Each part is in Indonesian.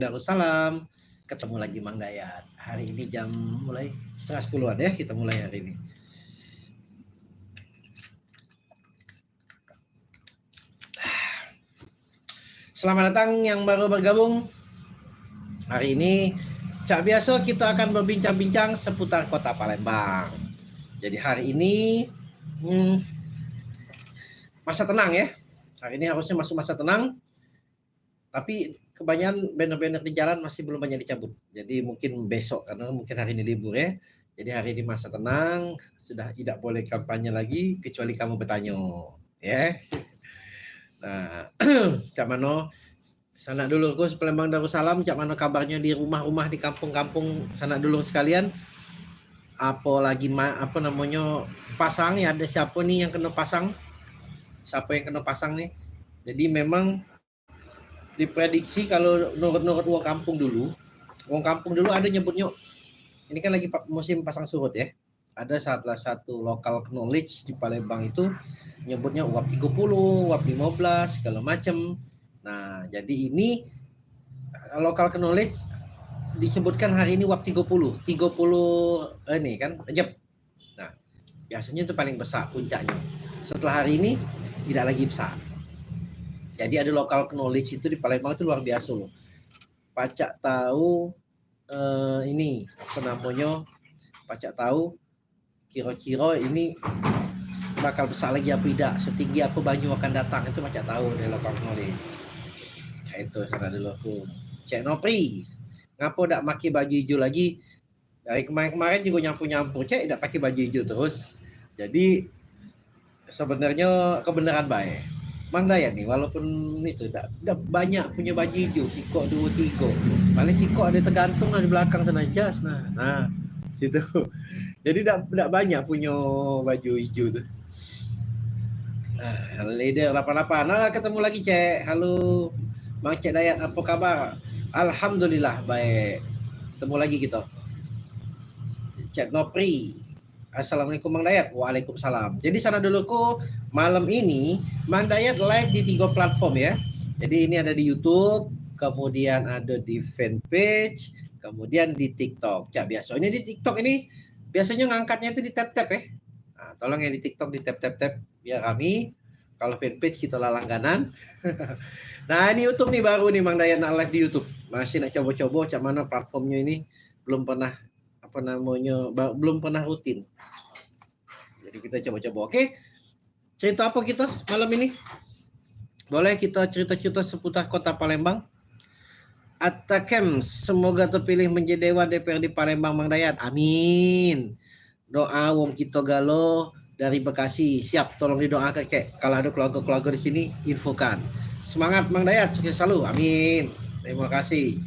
Darussalam, ketemu lagi Mang Dayat. Hari ini jam mulai 9:30 ya, kita mulai hari ini. Selamat datang yang baru bergabung. Hari ini, cak biasa kita akan berbincang-bincang seputar kota Palembang. Jadi hari ini masa tenang ya. Hari ini harusnya masuk masa tenang, tapi kebanyakan banner-banner di jalan masih belum banyak dicabut. Jadi mungkin besok, karena mungkin hari ini libur ya. Jadi hari ini masa tenang, sudah tidak boleh kampanye lagi kecuali kamu bertanya, ya. Nah, Cak Mano, sana dulu Gus Palembang Darussalam, Cak Mano kabarnya di rumah-rumah di kampung-kampung sana dulu sekalian. Apalagi apa namanya pasang ya, ada siapa nih yang kena pasang? Siapa yang kena pasang nih? Jadi memang diprediksi kalau nurut-nurut uang kampung dulu ada nyebutnya, ini kan lagi musim pasang surut ya, ada salah satu local knowledge di Palembang itu nyebutnya uap 30, uap 15 segala macam. Nah jadi ini local knowledge disebutkan hari ini uap 30 ini kan Rejab. Nah biasanya itu paling besar puncaknya, setelah hari ini tidak lagi besar. Jadi ada local knowledge itu di Palembang itu luar biasa loh. Pacak tahu ini apa namanya, Pacak tahu kira-kira ini bakal besar lagi apa tidak, setinggi apa Banyu akan datang, itu Pacak tahu dari local knowledge. Kayak itu sana dulu aku. Cek Nopri, ngapa tak pakai baju hijau lagi? Dari kemarin-kemarin juga nyampur-nyampur, cek tidak pakai baju hijau terus. Jadi sebenarnya kebenaran baik. Mang Dayat nih walaupun itu tidak banyak punya baju hijau, sikok 2-3. Paling sikok ada tergantung di belakang tanah jas. Nah situ. Jadi tidak banyak punya baju hijau tuh. Nah, leader 88. Nah, ketemu lagi Cek. Halo Mang Cek Dayat, apa kabar? Alhamdulillah baik. Ketemu lagi kita. Cek Nopri. Assalamualaikum Mang Dayat. Waalaikumsalam. Jadi sana dulu ku malam ini Mang Dayat live di 3 platform ya. Jadi ini ada di YouTube, kemudian ada di fanpage, kemudian di TikTok. Cak biasa. Ini di TikTok ini biasanya ngangkatnya itu di tap-tap ya. Nah, tolong ya di TikTok di tap-tap biar kami. Kalau fanpage kita lah langganan. Nah ini YouTube nih baru nih Mang Dayat nak live di YouTube. Masih nak coba-coba cak mana platformnya ini, belum pernah apa namanya, belum pernah rutin. Jadi kita coba-coba. Oke, cerita apa kita malam ini? Boleh kita cerita-cerita seputar kota Palembang? Atakem, semoga terpilih menjadi Dewan DPRD Palembang Mang Dayat. Amin. Doa wong kita galo dari Bekasi. Siap, tolong didoakan kek. Kalau ada keluarga-keluarga di sini, infokan. Semangat Mang Dayat, sukses selalu. Amin. Terima kasih.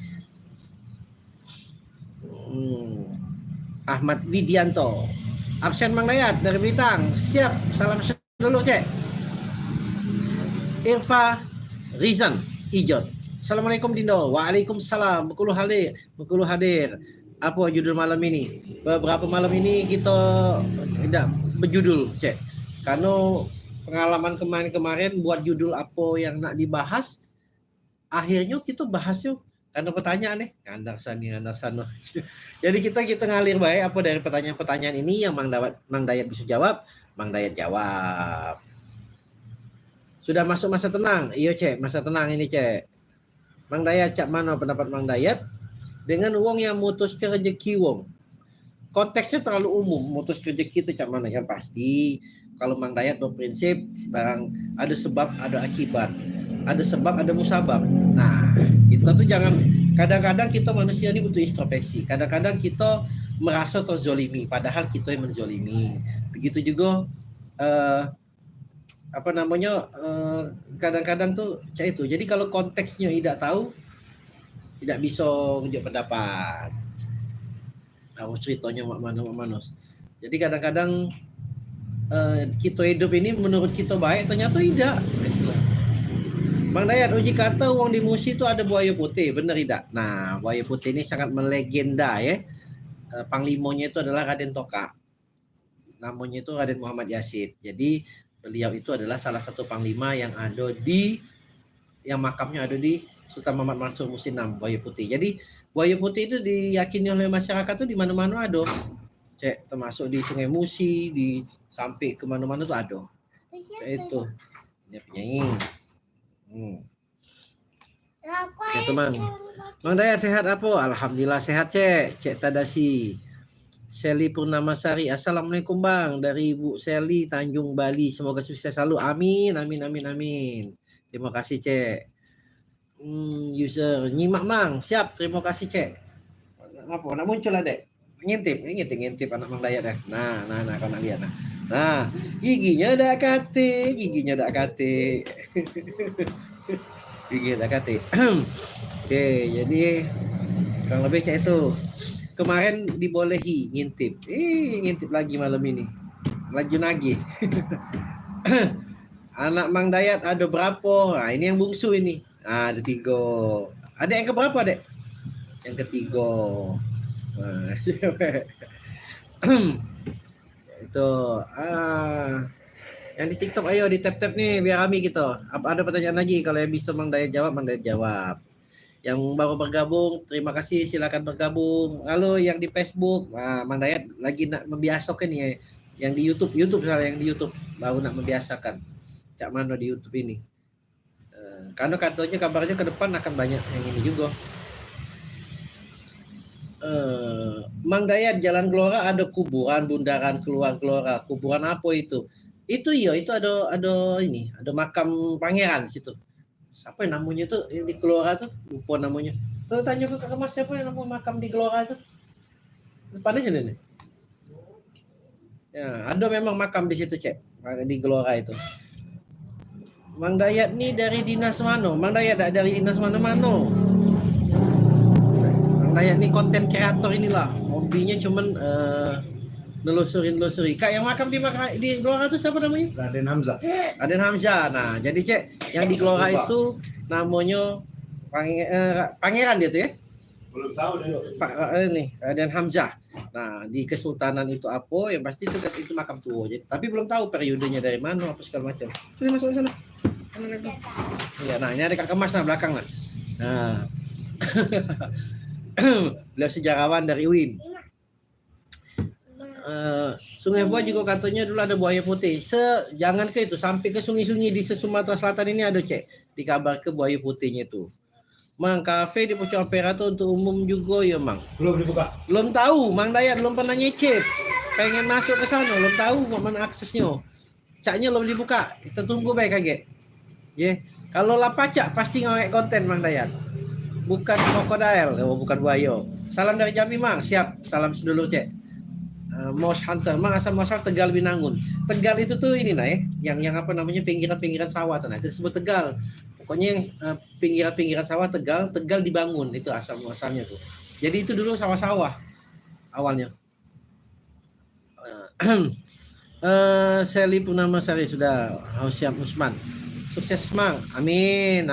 Ahmad Widianto, absen Mang Dayat dari Blitar. Siap, salam dulu cek. Irfa Rizan Ijot, Assalamualaikum Dindo. Waalaikumsalam. Bekulu hadir. Apa judul malam ini? Beberapa malam ini kita tidak berjudul cek, karena pengalaman kemarin buat judul apa yang nak dibahas, akhirnya kita bahas yuk karena pertanyaan nih ngandar sana. Jadi kita ngalir baik apa dari pertanyaan-pertanyaan ini yang Mang Dayat bisa jawab, Mang Dayat jawab. Sudah masuk masa tenang? Iya cek, masa tenang ini cek. Mang Dayat cak mana pendapat Mang Dayat dengan uang yang mutus ke rezeki wong? Konteksnya terlalu umum, mutus rezeki itu cak mana? Yang pasti kalau Mang Dayat berprinsip barang ada sebab ada akibat, ada sebab ada musabab. Nah kita tuh jangan, kadang-kadang kita manusia ini butuh introspeksi, kadang-kadang kita merasa terzolimi padahal kita yang menzolimi. Begitu juga apa namanya, kadang-kadang tuh kayak itu. Jadi kalau konteksnya tidak tahu, tidak bisa menjadi pendapat. Harus ceritanya mak manos. Jadi kadang-kadang kita hidup ini menurut kita baik, ternyata tidak. Mang Dayat, uji kata uang di Musi itu ada buaya putih, benar tidak? Nah, buaya putih ini sangat melegenda ya. Panglimonya itu adalah Raden Toka. Namanya itu Raden Muhammad Yasid. Jadi beliau itu adalah salah satu panglima yang ada di, yang makamnya ada di Sultan Muhammad Mansur Musim 6 buaya putih. Jadi buaya putih itu diyakini oleh masyarakat tuh di mana-mana ada. Cek termasuk di Sungai Musi, di sampai ke mana-mana tuh ada. Itu dia penyanyi. Ya teman. Mang Dayat sehat apa? Alhamdulillah sehat cek. Cek Tadasi. Seli Purnamasari. Assalamualaikum Bang. Dari Ibu Seli Tanjung Bali. Semoga sukses selalu. Amin. Amin. Amin. Amin. Terima kasih cek. User nyimak Mang. Siap. Terima kasih cek. Apa? Nak muncul lah dek. Ngintip anak Mang Dayat dah. Nah, kau nak lihat nah. Nah, giginya dak kate. Gigi dak kate. Oke, jadi kurang lebih kayak itu. Kemarin dibolehi ngintip. Ngintip lagi malam ini. Laju lagi. Anak Mang Dayat ada berapa? Nah, ini yang bungsu ini. Ada 3. Ada yang keberapa, Dek? Yang ketiga. Nah, itu yang di TikTok ayo di tap-tap nih biar kami gitu. Apa ada pertanyaan lagi? Kalau yang bisa Mang Dayat jawab. Yang baru bergabung, terima kasih, silakan bergabung. Lalu yang di Facebook, Mang Dayat lagi nak membiasakan ya. Yang di YouTube salah yang di YouTube baru nak membiasakan. Cak mana di YouTube ini. Karena katanya kabarnya ke depan akan banyak yang ini juga. Mang Dayat Jalan Gelora ada kuburan bundaran keluar Gelora. Kuburan apa itu? Itu ada makam pangeran situ. Siapa yang namanya tuh di Gelora tuh? Lupa namanya. Tuh tanya ke Kak Mas siapa yang nama makam di Gelora itu? Depannya sini nih. Ya, ada memang makam di situ, Cek. Di Gelora itu. Mang Dayat nih dari dinas mana? Mang Dayat dari dinas mana-mana. Mang Dayat nih konten kreator inilah. Hobinya cuman nelusuri. Kak yang makam di Gelora itu siapa namanya? Raden Hamzah. Nah, jadi Cek, yang di Gelora itu namanya pangeran dia tuh ya. Belum tahu deh. Nih Raden Hamzah. Nah, di kesultanan itu apa? Yang pasti itu makam tua. Jadi, tapi belum tahu periodenya dari mana apa segala macam. Sudah masuk ke sana. Iya, nah ini ada Kak Kemas nah belakang lah. Nah. Beliau sejarawan dari UIN. Sungai Buah juga katanya dulu ada buaya putih. Jangan ke itu sampai ke sungai-sungai di Sumatera Selatan ini ada cek. Dikabar ke buaya putihnya itu. Mang kafe di Pucuk Ampera tuh untuk umum juga ya Mang. Belum dibuka. Belum tahu, Mang Dayat belum pernah nyicip. Pengen masuk ke sana, belum tahu mana aksesnya. Caknya belum dibuka. Kita tunggu baik kaget. Ya, kalau lah pacak pasti ngawek konten Mang Dayat. Bukan krokodil, bukan buaya. Salam dari Jambi Mang, siap. Salam sedulur cek. Mouse Hunter, Mang asal masal Tegal Binangun. Tegal itu tuh ini nah ya, yang apa namanya pinggiran sawah tuh nah itu disebut Tegal. Pokoknya yang pinggiran sawah Tegal dibangun itu asal muasalnya tuh. Jadi itu dulu sawah-sawah awalnya. Seli Purnamasari sudah siap Usman. Sukses Mang. Amin.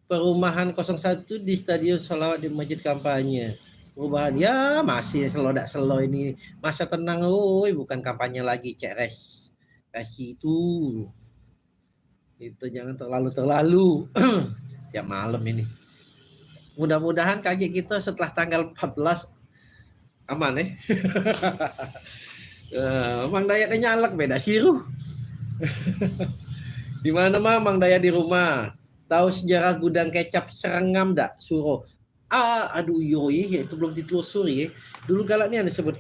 Perumahan 01 di Stadion Sholawat di Masjid Kampanye. Perubahan ya masih selo ini masa tenang bukan kampanye lagi CRS itu jangan terlalu tiap malam ini. Mudah-mudahan kaget kita setelah tanggal 14 aman Mang Dayat nyalek beda siruh. Di mana Mang Dayat di rumah? Tahu sejarah gudang kecap Serengam dak? Suro. Aduh yoi itu belum ditelusuri ya. Dulu galaknya disebut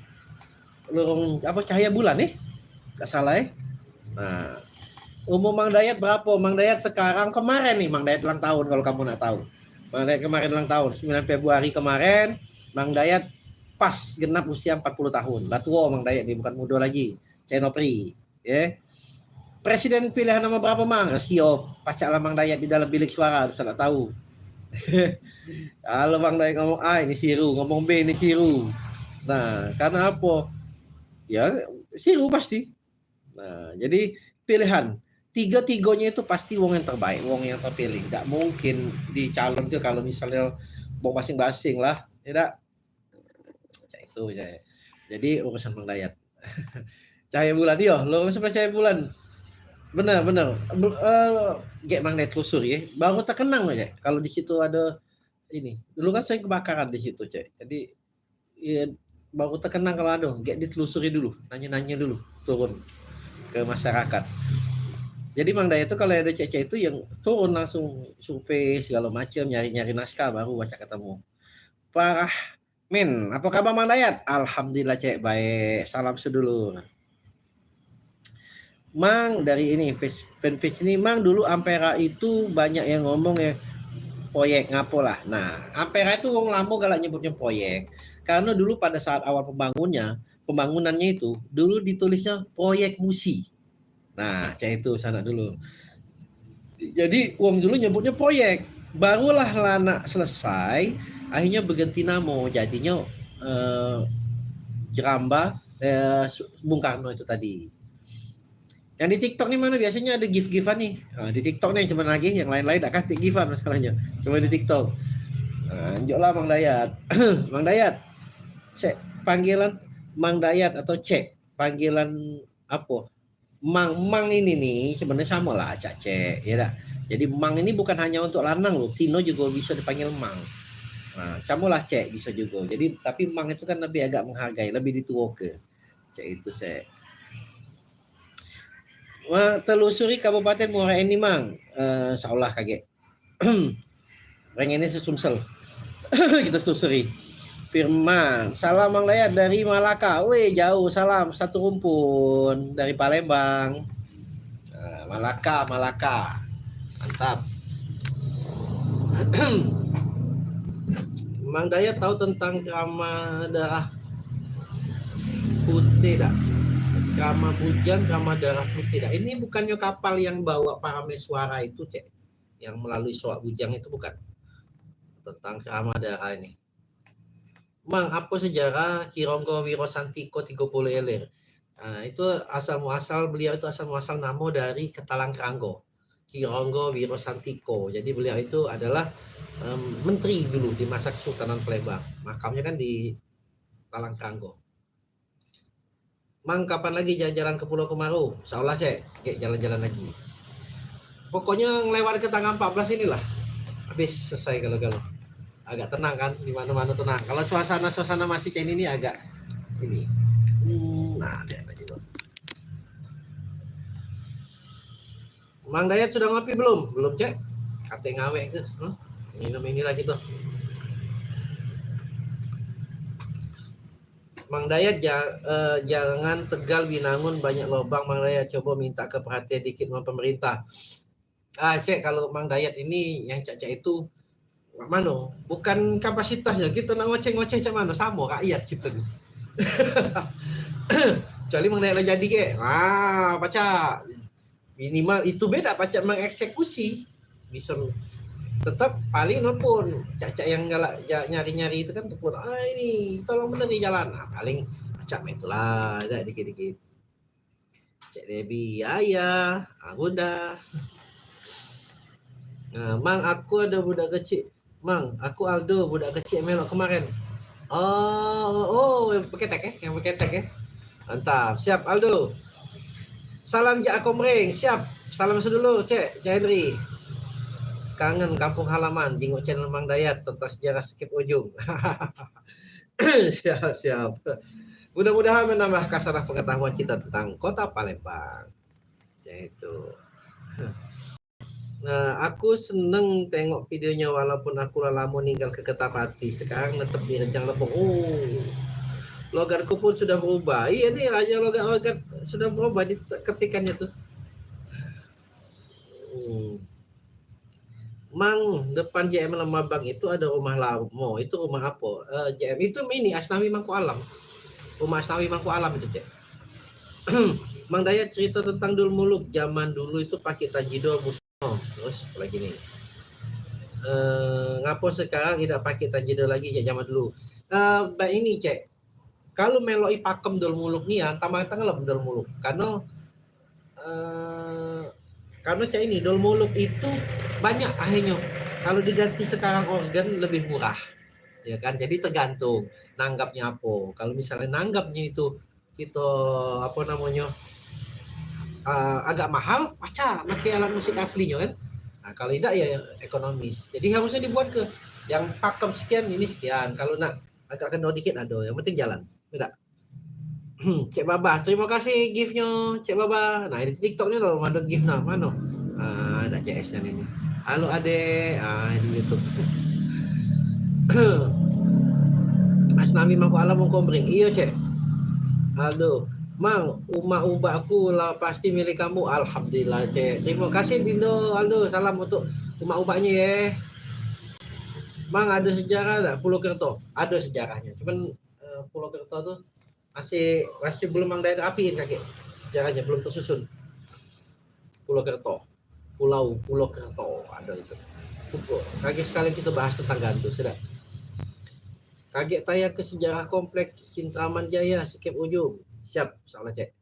lorong apa cahaya bulan enggak salah Nah, umur Mang Dayat berapa? Mang Dayat sekarang kemarin nih Mang Dayat ulang tahun kalau kamu nak tahu. Mang Dayat kemarin ulang tahun 9 Februari kemarin Mang Dayat pas genap usia 40 tahun. Lah tua Mang Dayat nih bukan muda lagi. Cenopri ya. Presiden pilihan nama berapa Mang? Siop. Pacaklah Mang Dayat di dalam bilik suara harus tak tahu. Kalau Bang Dayat ngomong A ini Siru, ngomong B ini Siru. Nah, karena apa? Ya Siru pasti. Nah, jadi pilihan tiga-tiganya itu pasti wong yang terbaik, wong yang terpilih. Tidak mungkin dicalon tuh kalau misalnya mau masing-masing lah, tidak. Itu ya. Jadi urusan Bang Dayat. Cahaya bulan, lo sebelah cahaya bulan. benar. Gek mang net telusur ya. Baru terkenang ya. Kalau di situ ada ini. Dulu kan sering kebakaran di situ, Cek. Jadi ya, baru terkenang kalau ada, gek ditelusuri dulu, nanya-nanya dulu, turun ke masyarakat. Jadi Mang Daya itu kalau ada cek-cek itu yang turun langsung survei segala macam, nyari-nyari naskah baru baca ketemu. Parah, men. Apa kabar Mang Dayat? Alhamdulillah cek baik. Salam sedulur. Mang dari ini fanpage ini Mang dulu Ampera itu banyak yang ngomong ya proyek ngapo lah. Nah, Ampera itu wong lamo galak nyebutnya proyek. Karena dulu pada saat awal pembangunannya itu dulu ditulisnya proyek musi. Nah, cek itu sana dulu. Jadi wong dulu nyebutnya proyek. Barulah lana selesai, akhirnya berganti nama jadinya eh, Jeramba Bung Karno itu tadi. Yang di TikTok nih mana biasanya ada gif-gifan nih. Nah, di TikTok nih cuma lagi, yang lain-lain tak kasih gifan masalahnya. Cuma di TikTok. Nah, anjoklah Mang Dayat. Mang Dayat. Cek panggilan Mang Dayat atau Cek panggilan apa? Mang ini nih sebenarnya sama lah Cek, ya dah. Jadi Mang ini bukan hanya untuk lanang loh. Tino juga bisa dipanggil Mang. Nah, camulah Cek bisa juga. Jadi tapi Mang itu kan lebih agak menghargai, lebih dituo ke. Cek itu saya. Wah, telusuri Kabupaten Muara Enim Mang. Seolah kaget. Pengennya sesumsel. Kita telusuri. Firman, salam Mang Dayat dari Malaka. Weh, jauh salam satu rumpun dari Palembang. Malaka. Mantap. Mang Dayat tahu tentang drama darah putih tak? Drama Bujang, drama darah putih tak? Ini bukannya kapal yang bawa para meswara itu, Cek? Yang melalui Soak Bujang itu bukan? Tentang drama darah ini. Mang, apa sejarah Kironggo Wirosantiko 30 Elir? Nah, itu asal muasal beliau itu asal muasal nama dari Ketalang Keranggo. Kironggo Wirosantiko. Jadi beliau itu adalah menteri dulu di masa Kesultanan Palembang. Makamnya kan di Talang Keranggo. Mang, kapan lagi jalan-jalan ke Pulau Kemarau? Seolah saya jalan-jalan lagi. Pokoknya ngelewat ke tanggal 14 inilah. Habis selesai kalau agak tenang kan, di mana-mana tenang. Kalau suasana masih kayak ini agak ini. Nah, ada juga. Mang Dayat sudah ngopi belum? Belum, Cek. Kate ngawe ke. Minum ini lagi tuh. Mang Dayat jangan Tegal Binangun banyak lubang. Mang Dayat coba minta ke perhatian dikit sama pemerintah. Cek kalau Mang Dayat ini yang Caca itu mana? Bukan kapasitasnya. Kita nak ngoceh-ngoceh macam mana? Sama rakyat kita ni. Kecuali Mang Dayat jadi ke. Baca. Minimal itu beda pacak mengeksekusi. Bisa tetap paling nelpon Caca yang galak nyari-nyari itu kan telepon ini tolong beneri jalan paling Caca itulah ada dikit-dikit Cek Debbie ayah Bunda. Nah, Mang aku ada budak kecil Mang aku Aldo budak kecil melok kemarin. Oh pakai yang pakai tag ya. Mantap siap Aldo. Salam Jak Komring siap. Salam sedulur Cek Henry. Kangen kampung halaman, tengok channel Mang Dayat tentang sejarah skip ujung. Siap. Mudah-mudahan menambah kasarah pengetahuan kita tentang kota Palembang. Itu. Nah, aku seneng tengok videonya walaupun aku lama meninggal ke Ketapati. Sekarang tetap di Rejang Lebong. Logatku pun sudah berubah. Iya nih, aja logat sudah berubah di ketikannya tuh. Mang, depan JM Lemabang itu ada rumah lamo. Itu rumah apa? JM itu ini Asnawi Mangku Alam. Rumah Asnawi Mangku Alam itu, Cek. Mang Dayat cerita tentang Dul Muluk. Zaman dulu itu pakai tajido musno. Terus lagi nih. Ngapo sekarang tidak pakai tajido lagi kayak zaman dulu. Ini, Cek. Kalau meloi pakem Dul Muluk nih ya, tambah tenggelam Dul Muluk. Karena Cak ini Dul Muluk itu banyak akhirnya. Kalau diganti sekarang organ lebih murah. Ya kan? Jadi tergantung nanggapnya apa. Kalau misalnya nanggapnya itu kita apa namanya? agak mahal, pakai alat musik aslinya kan. Nah, kalau tidak ya ekonomis. Jadi harusnya dibuat ke yang pakem sekian ini sekian. Kalau nak agak kendor dikit ada, yang penting jalan. Tidak. Cek Baba, terima kasih gift-nya Cek Baba. Nah, di TikTok ni kalau ada gift nah, mana? Ada CS yang ini. Halo Ade, di YouTube. Asnami mangko alam mong kombring. Iyo, Cek. Halo. Mang, ubah aku lah pasti milik kamu. Alhamdulillah, Cek. Terima kasih Dindo. Aldo, salam untuk ubahnya ya. Mang, ada sejarah tak Pulau Kerto? Ada sejarahnya. Cuman Pulau Kerto tuh masih belum Mang Dayat rapiin kakek. Sejarahnya belum tersusun. Pulau Kerto. Pulau Kerto ada itu. Kaget sekali kita bahas tentang Gantus, sudah. Kaget tayang ke sejarah kompleks Sintraman Jaya, Sikip Ujung. Siap, salah Cek.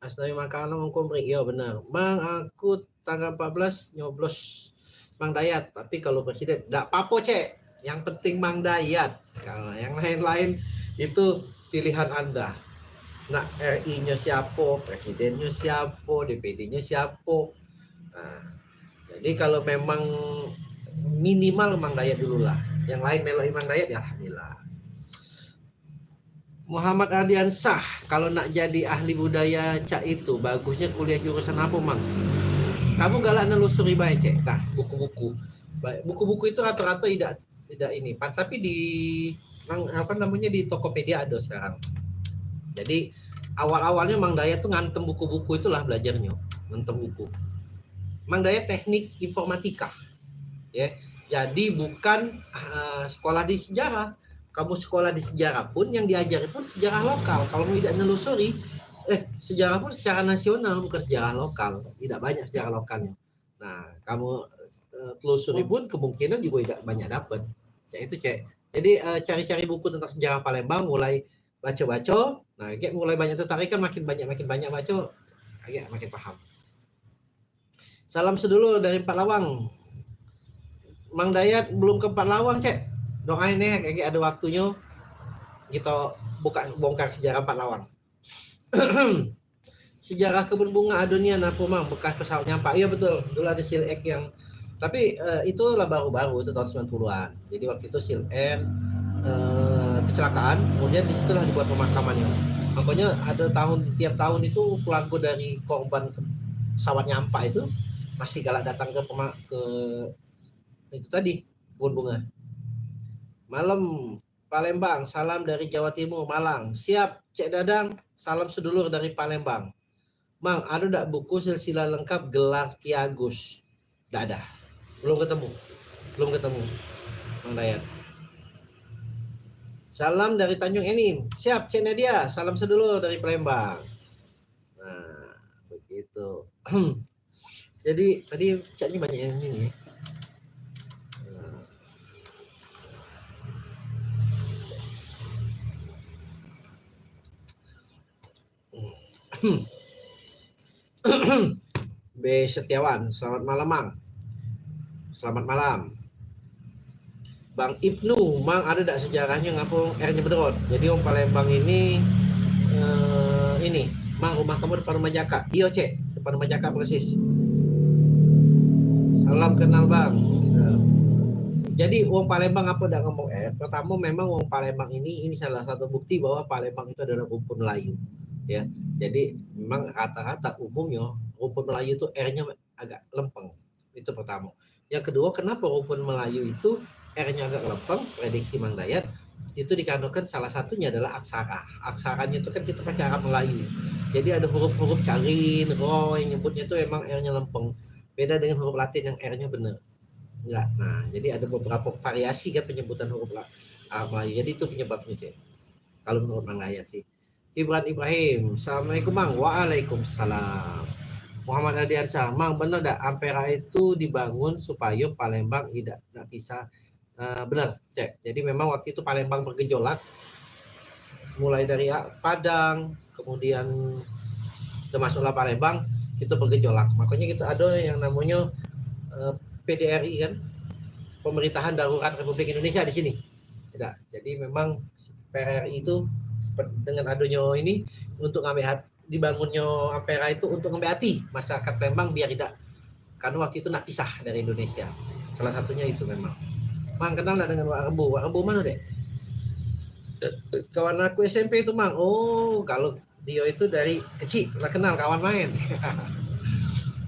Asnawi makanan mengkomprik, iya benar. Mang, aku tanggal 14 nyoblos Mang Dayat, tapi kalau presiden enggak apa-apa Cek. Yang penting Mang Dayat. Kalau yang lain-lain itu pilihan Anda. Nah, RI-nya siapa, presidennya siapa, DPD-nya siapa. Nah, jadi kalau memang minimal Mang Dayat dulu lah. Yang lain meloi Mang Dayat ya alhamdulillah. Muhammad Ardiansah, kalau nak jadi ahli budaya Cak itu bagusnya kuliah jurusan apa Mang? Kamu galak nelusuri baik Cek. Nah, buku-buku. Buku-buku itu rata-rata tidak ini. Tapi di di Tokopedia ada sekarang. Jadi awal-awalnya Mang Dayat tuh ngantem buku-buku itulah belajarnya, ngantem buku. Mang Dayat teknik informatika. Ya. Jadi bukan sekolah di sejarah. Kamu sekolah di sejarah pun yang diajari pun sejarah lokal. Kalau tidak nelusuri, sejarah pun secara nasional bukan sejarah lokal. Tidak banyak sejarah lokalnya. Nah, kamu telusuri pun kemungkinan juga tidak banyak dapat. Itu Cek. Jadi cari-cari buku tentang sejarah Palembang, mulai baca-baca. Nah, kayak mulai banyak tertarik kan makin banyak baca, agak makin paham. Salam sedulur dari Empat Lawang. Mang Dayat belum ke Empat Lawang, Cek. Doain ya, kayak ada waktunya kita bongkar sejarah Empat Lawang. Sejarah kebun bunga Adonian apa Mang, bekas pesawat nyampak. Iya betul, dulu ada Sil X yang tapi itu lah baru-baru itu tahun 90-an. Jadi waktu itu Sil Air kecelakaan, kemudian disitulah dibuat pemakamannya. Makanya ada tiap tahun itu keluarga dari korban pesawat nyampak itu masih galak datang ke itu tadi kebun bunga. Malam Palembang, salam dari Jawa Timur, Malang. Siap, Cek Dadang, salam sedulur dari Palembang. Mang, ada enggak buku silsilah lengkap gelar Ki Agus? Enggak ada. Belum ketemu. Mang Dayat. Salam dari Tanjung Enim. Siap, Cek Nadia, salam sedulur dari Palembang. Nah, begitu. Jadi tadi chatnya banyak yang ini. B. Setiawan, selamat malam Mang. Selamat malam. Bang Ibnu, Mang ada tak sejarahnya ngapung R-nya Bedrot? Jadi orang Palembang ini Mang rumah kamu depan rumah Jaka. Iya Cek, depan rumah Jaka persis. Salam kenal Bang. Jadi wong Palembang apa dak ngomong pertama memang wong Palembang ini salah satu bukti bahwa Palembang itu adalah rumpun Melayu ya. Jadi memang rata-rata umumnya rumpun Melayu itu R-nya agak lempeng. Itu pertama. Yang kedua, kenapa rumpun Melayu itu R-nya agak lempeng? Prediksi Mang Dayat itu dikarenakan salah satunya adalah aksara. Aksaranya itu kan kita pakai Arab Melayu. Jadi ada huruf-huruf carin, roh yang nyebutnya itu emang R-nya lempeng. Beda dengan huruf Latin yang R-nya benar. Enggak. Nah, jadi ada beberapa variasi kan penyebutan huruf Melayu. Jadi itu penyebabnya, Cek. Kalau menurut Mang Dayat sih. Ibrahim, Assalamualaikum Mang. Waalaikumsalam. Muhammad Ardiansah, Mang benar enggak Ampera itu dibangun supaya Palembang tidak bisa benar, Cek. Jadi memang waktu itu Palembang bergejolak mulai dari Padang, kemudian termasuklah Palembang itu bergejolak. Makanya kita ada yang namanya PDRI kan, Pemerintahan Darurat Republik Indonesia di sini. Tidak. Jadi memang PRRI itu dengan adanya ini untuk ngambil dibangunnya Ampera itu untuk ngebeati masyarakat Palembang biar tidak, karena waktu itu nak pisah dari Indonesia. Salah satunya itu memang. Mang kenal nggak dengan Wak Rebo? Wak Rebo mana dek? Kawan aku SMP itu Mang. Oh kalau dia itu dari kecil lah kenal kawan main.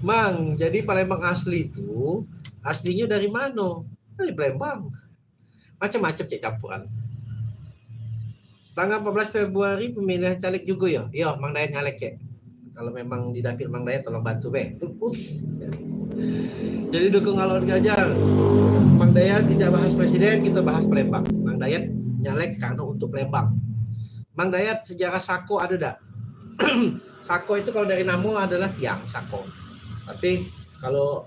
Mang, jadi Palembang asli itu aslinya dari mana? Dari Palembang. Macam-macam cek campuran. Tanggal 14 Februari pemilihan caleg juga ya. Iya, Mang Dayat nyalek cek. Kalau memang di dapil Mang Dayat tolong bantu be. Jadi dukung Alor Ganjar. Mang Dayat tidak bahas presiden, kita bahas Palembang. Mang Dayat nyalek karena untuk Palembang. Mang Dayat sejarah Sako ada tak? Sako itu kalau dari nama adalah tiang Sako. Tapi kalau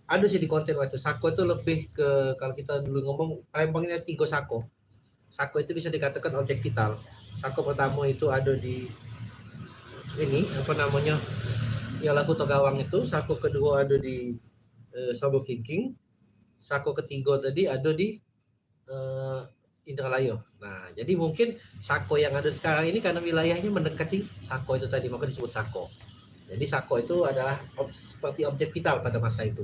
ada sih di konten waktu Sako itu lebih ke, kalau kita dulu ngomong Palembang ini 3 Sako. Sako itu bisa dikatakan objek vital. Sako pertama itu ada di ini apa namanya? Ya lagu Togawang itu. Sako kedua ada di Sabo Kingking. Sako ketiga tadi ada di Indralayo. Nah, jadi mungkin Sako yang ada sekarang ini karena wilayahnya mendekati Sako itu tadi, maka disebut Sako. Jadi Sako itu adalah seperti objek vital pada masa itu.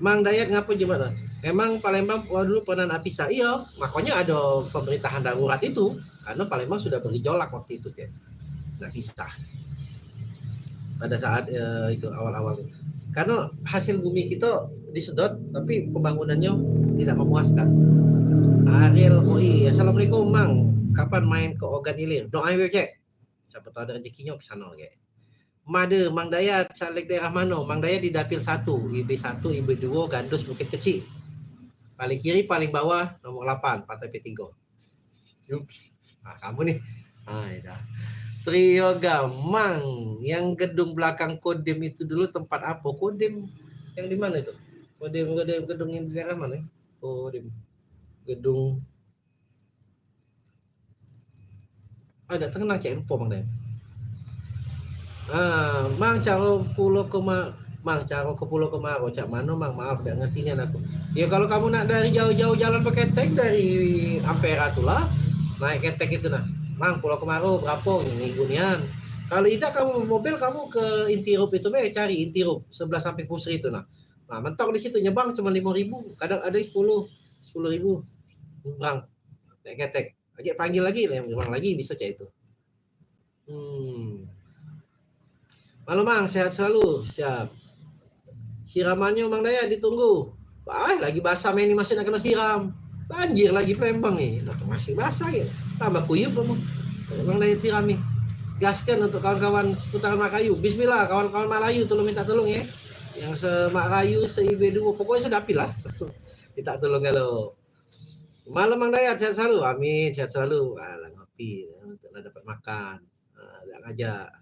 Mang Dayat ngapa gimana? Emang Palembang dulu pernah napisah, iya, makanya ada pemerintahan darurat itu karena Palembang sudah bergejolak waktu itu ya, napisah pada saat itu awal-awal. Karena hasil bumi kita disedot, tapi pembangunannya tidak memuaskan. Ariel, oh iya, assalamualaikum Mang, kapan main ke Ogan Ilir? Doa cek, siapa tahu ada rezekinya ke sana kayak. Made, Mang Dayat, caleg daerah mana? Mang Dayat di dapil 1, IB1, IB2, Gandus, Bukit Kecil. Paling kiri, paling bawah, nomor 8, Partai P3. Yups. Nah, kamu nih. Ah, ya. Trio Gamang, yang gedung belakang Kodim itu dulu tempat apa? Kodim yang di mana itu? Kodim gedung yang di daerah mana? Kodim gedung. Ada terkenal cek lupa Bang Den. Mang caro pulau ke Mang caro ke Pulau Kemaro cak mana Mang, maaf tidak ngerti aku. Ya kalau kamu nak dari jauh-jauh jalan pakai ketek dari Ampera tuh lah, naik ketek itu nah. Mang Pulau Kemaro berapa ini gunian. Kalau tidak kamu mobil kamu ke Intirup itu cari Intirup sebelah samping Pusri itu nah. Nah mentok di situ nyebang cuma 5.000, kadang ada 10.000 Bang naik ketek. Lagi panggil lagi nyebang lagi bisa cak itu. Malam Mang, sehat selalu. Siap. Siramannya Mang Dayat ditunggu. Wah, lagi basah main ini masih nak kena siram. Banjir lagi Palembang nih. Nah, masih basah ya. Tambah kuyup Mang Dayat sirami. Gaskan untuk kawan-kawan seputaran Makayu. Bismillah kawan-kawan Malayu tolong minta tolong ya. Yang se-Makayu, se-IB2, pokoknya sedapil lah. Minta tolong kalau. Malam Mang Dayat, sehat selalu. Amin, sehat selalu. Alah ngopi, untuk dapat makan. Ada ngajak.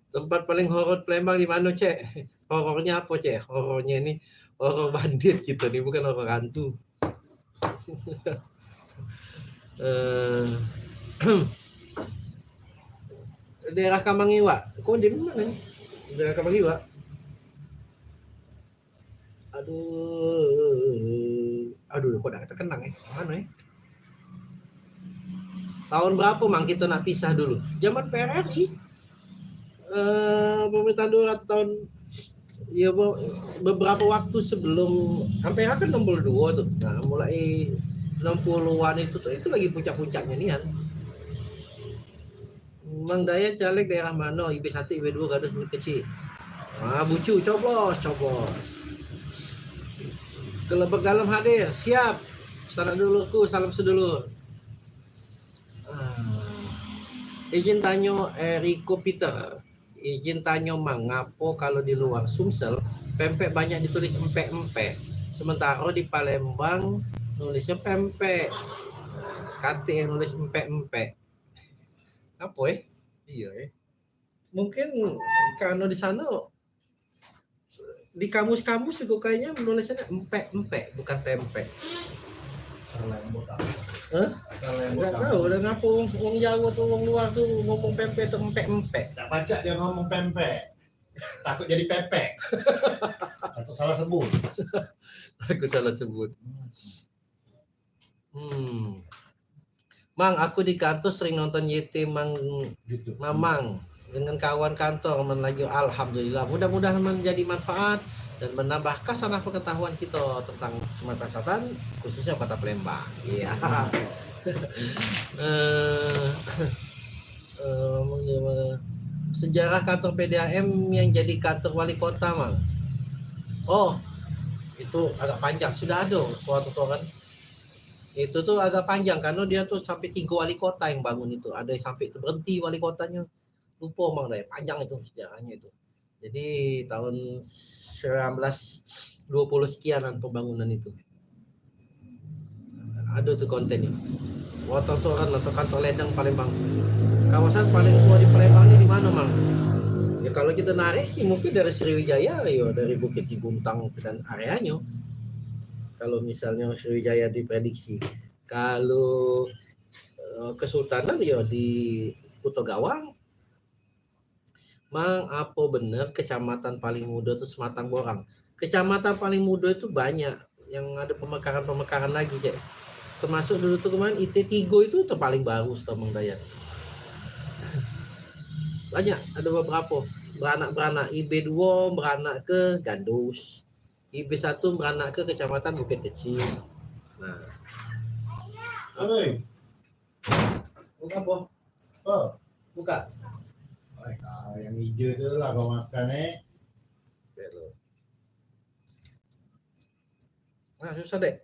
Tempat paling horor Palembang di mana cek? Horornya apa cek? Horornya ini horor bandit gitu nih, bukan horor hantu. Daerah Kamangiwa. Kok di mana? Daerah Kamangiwa. Aduh, kok udah terkenang ya? Mana ya? Tahun berapa Mang kita nak pisah dulu? Zaman PRRI. Pemerintah dulu tahun ya beberapa waktu sebelum Ampera kan nomor 2 tuh. Nah, mulai 60-an itu lagi puncak-puncaknya nih kan. Mang Dayat caleg daerah mana? IB1, IB2, Gandus, Bukit Kecil. Bucu, cobos. Kelebek dalam hadir, siap. Salam duluku, salam sedulur. Izin tanya Eriko Peter. Izin tanya Mang, ngapo kalau di luar Sumsel pempek banyak ditulis empek-empek, sementara di Palembang nulisnya pempek, kate yang nulis empek-empek. Apa ya? Iya ya. Mungkin karena di sana di kamus-kamus juga kayaknya menulisnya empek-empek bukan pempek. Nggak tahu udah ngapung wong Jawa tuh wong luar tuh ngomong pempek tuh empek-empek. Nggak baca dia ngomong pempek, takut jadi pepek atau salah sebut. Takut salah sebut. Mang, aku di kantor sering nonton YT Gitu. Mamang dengan kawan kantor lagi. Alhamdulillah, mudah-mudahan menjadi manfaat dan menambah kasanah pengetahuan kita tentang Sumatera Selatan, khususnya Kota Palembang. Iya. Eh, gimana? Sejarah kantor PDAM yang jadi kantor wali kota, Mang. Oh, itu agak panjang. Sudah ada waktu itu kan. Itu tuh agak panjang karena dia tuh sampai 3 wali kota yang bangun itu. Ada yang sampai itu berhenti wali kotanya. Lupa Mang deh, panjang itu sejarahnya itu. Jadi tahun 1920 sekianan pembangunan itu. Ada tuh kontennya. Waktu itu kan atau kantor ledeng Palembang. Kawasan paling tua di Palembang ini di mana, Mang? Ya kalau kita narik sih mungkin dari Sriwijaya, ya dari Bukit Siguntang dan areanya. Kalau misalnya Sriwijaya diprediksi. Kalau Kesultanan ya di Puto Gawang. Mang, apa benar kecamatan paling muda itu Sematang Borang? Kecamatan paling muda itu banyak yang ada pemekaran lagi, Cek. Termasuk dulu tuh kemarin IT3 itu paling baru setahu Mang Dayat. Banyak, ada beberapa beranak IB2 beranak ke Gandus, IB1 beranak ke Kecamatan Bukit Kecil. Nah, Oi, buka apa? oh, Buka. yang hijau itu lah kau makan Nah, susah deh.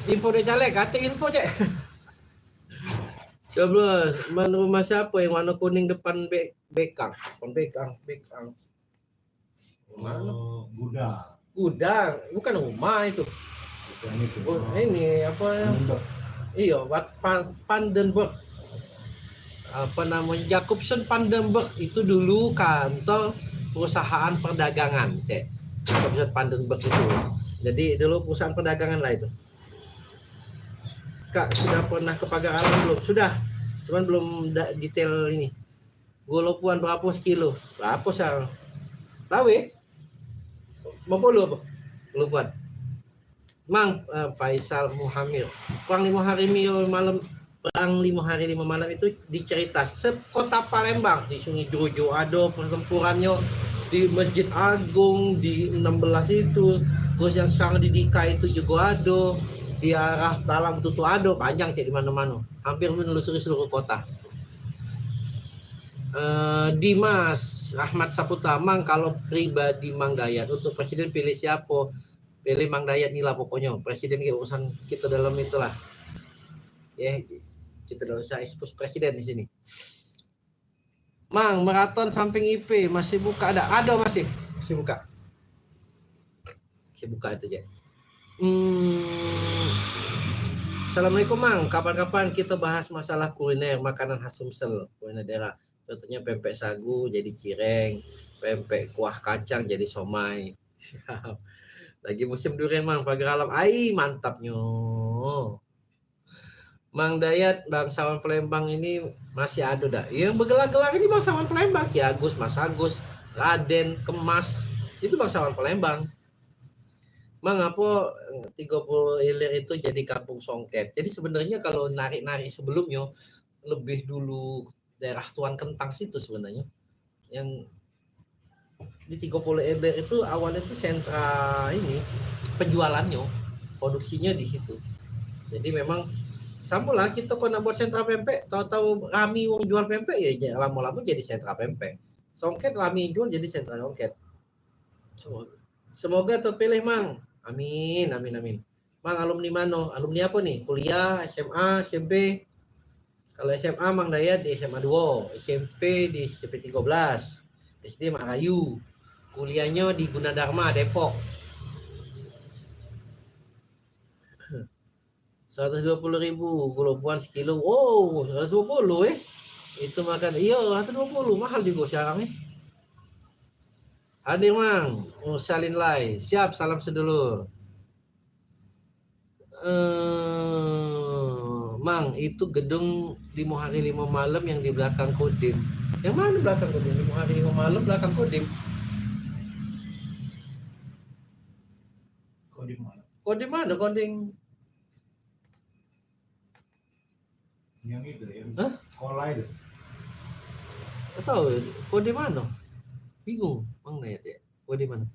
Info deh caleg, kata info cek. 12. Mana rumah siapa yang warna kuning depan bekang? Bekang. Mana? Gudang, bukan rumah itu. Ini apa ya? Iya, Pandenburg. Apa namanya? Jacobson Pandenburg itu dulu kantor perusahaan perdagangan, cek. Jacobson Pandenburg itu. Jadi dulu perusahaan perdagangan lah itu. Kak, sudah pernah ke Pagar Alam belum? Sudah. Cuman belum detail ini. Golopuan berapa sekilo? Berapa sekarang? Tahu ya? Berapa lu apa? Golopuan. Mang, Faisal Muhammad. Perang 5 hari malam, perang 5 hari 5 malam itu dicerita sekota Palembang, di Sungai Jojo ada pertempurannya, di Masjid Agung di 16 itu, terus yang sekarang di Dika itu juga ada, di arah Talang Tutu ada, panjang cek di mana-mana, hampir menelusuri seluruh kota. Dimas Ahmad Saputra, Mang, kalau pribadi Mang Dayat untuk presiden pilih siapa? Pilih Mang Dayat nih lah pokoknya, presiden urusan kita dalam itulah ya, kita tidak usah ekspos presiden di sini. Mang, maraton samping IP masih buka? Ada masih buka itu ya. Assalamualaikum Mang, kapan-kapan kita bahas masalah kuliner makanan khas Sumsel, kuliner daerah, contohnya pempek sagu jadi cireng, pempek kuah kacang jadi somai. Siap. Lagi musim durian Mang, Pagar Alam. Ai, mantapnya. Mang Dayat, bangsawan Palembang ini masih ada dah. Yang bergelar-gelar ini bangsawan Palembang. Ki Agus, Mas Agus, Raden, Kemas. Itu bangsawan Palembang. Mang, apa 30 Ilir itu jadi kampung songket. Jadi sebenarnya kalau narik-narik sebelumnya, lebih dulu daerah Tuan Kentang situ sebenarnya. Yang di 30 Ilir itu awalnya itu sentra ini penjualannya, produksinya di situ. Jadi memang sama lah kita kok nak buat sentra pempek, tahu-tahu rami wong jual pempek ya lama-lama jadi sentra pempek. Songket rami jual jadi sentra songket. Semoga terpilih Mang. Amin. Mang, alumni mana? Alumni apa nih? Kuliah, SMA, SMP? Kalau SMA Mang Dayat di SMA 2, SMP di SMP 13. SD Marayu, kuliahnya di Gunadarma Depok. 120.000 golopuan sekilo. Oh, 120 itu makan. Iya, 120 mahal juga sekarang Hadir Mang, salin lai. Siap, salam sedulur. Mang, itu gedung 5 hari 5 malam yang di belakang Kodim. Yang mana belakang Kodim? 5 hari 5 malam belakang Kodim. Kode mana koding? Yang itu yang Hah? sekolah itu. Nggak tahu kode mana? Bingung, Mang Dayat ya. Kode mana?